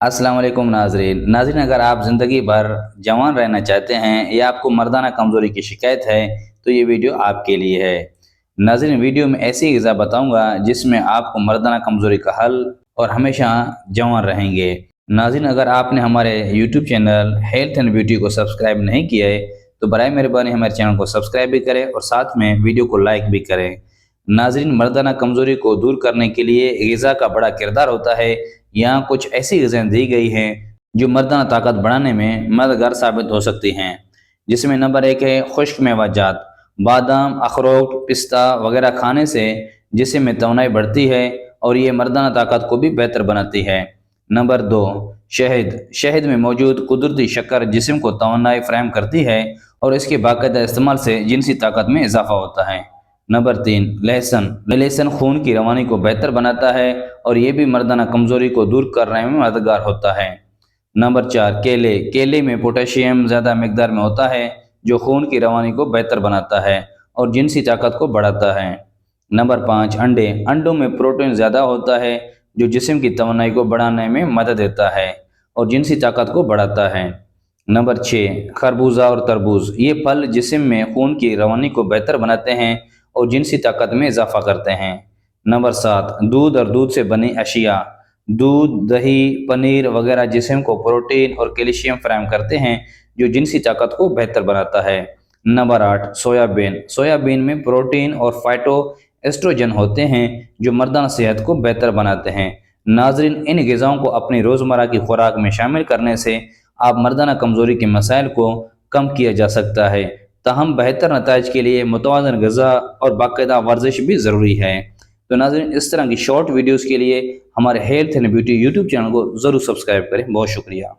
अस्सलाम वालेकुम नाजरीन, अगर आप ज़िंदगी भर जवान रहना चाहते हैं या आपको मर्दाना कमज़ोरी की शिकायत है तो ये वीडियो आपके लिए है। नाजरीन, वीडियो में ऐसी ग़िज़ा बताऊंगा जिसमें आपको मर्दाना कमज़ोरी का हल और हमेशा जवान रहेंगे। नाजरीन, अगर आपने हमारे YouTube channel health and beauty को सब्सक्राइब नहीं किया है तो बराए मेहरबानी हमारे चैनल को सब्सक्राइब भी करें और साथ में वीडियो को लाइक भी करें। नाजरीन, मर्दाना कमज़ोरी को दूर करने के लिए ग़िज़ा का बड़ा किरदार होता है। यहाँ कुछ ऐसी ग़िज़ाएँ दी गई हैं जो मर्दाना ताकत बढ़ाने में मददगार साबित हो सकती हैं, जिसमें नंबर 1 है खुश्क मेवाजात। बादाम, अखरोट, पिस्ता वगैरह खाने से जिस्म में तवानाई बढ़ती है और ये मर्दाना ताकत को भी बेहतर बनाती है। नंबर 2, शहद। शहद में मौजूद कुदरती शक्कर जिस्म को तवानाई फराहम करती है और इसके बाकायदा इस्तेमाल से जिनसी ताकत में इजाफा होता है। नंबर 3, लहसुन। लहसुन खून की रवानी को बेहतर बनाता है और ये भी मर्दाना कमज़ोरी को दूर करने में मददगार होता है। नंबर 4, केले। केले में पोटेशियम ज़्यादा मिकदार में होता है जो खून की रवानी को बेहतर बनाता है और जिनसी ताकत को बढ़ाता है। नंबर 5, अंडे। अंडों में प्रोटीन ज़्यादा होता है जो जिस्म की तवानाई को बढ़ाने में मदद देता है और जिनसी ताकत को बढ़ाता है। नंबर 6, खरबूजा और तरबूज। ये फल जिस्म में खून की रवानी को बेहतर बनाते हैं और जिनसी ताकत में इजाफा करते हैं। नंबर 7, दूध और दूध से बनी अशिया। दूध, दही, पनीर वगैरह जिस्म को प्रोटीन और कैल्शियम फराहम करते हैं जो जिनसी ताकत को बेहतर बनाता है। Number 8, soybean. सोयाबीन में प्रोटीन और फाइटो एस्ट्रोजन होते हैं जो मर्दाना सेहत को बेहतर बनाते हैं। नाजरीन, इन ग़िज़ाओं को अपनी रोज़मर्रा की खुराक में शामिल करने से आप मर्दाना कमज़ोरी के मसाइल को कम किया जा सकता है। ताहम बेहतर नताइज के लिए मुतवाज़न ग़िज़ा और बाकायदा वर्जिश भी ज़रूरी है। तो नाज़रीन, इस तरह की शॉर्ट वीडियोज़ के लिए हमारे health and beauty YouTube channel को ज़रूर सब्सक्राइब करें। बहुत शुक्रिया।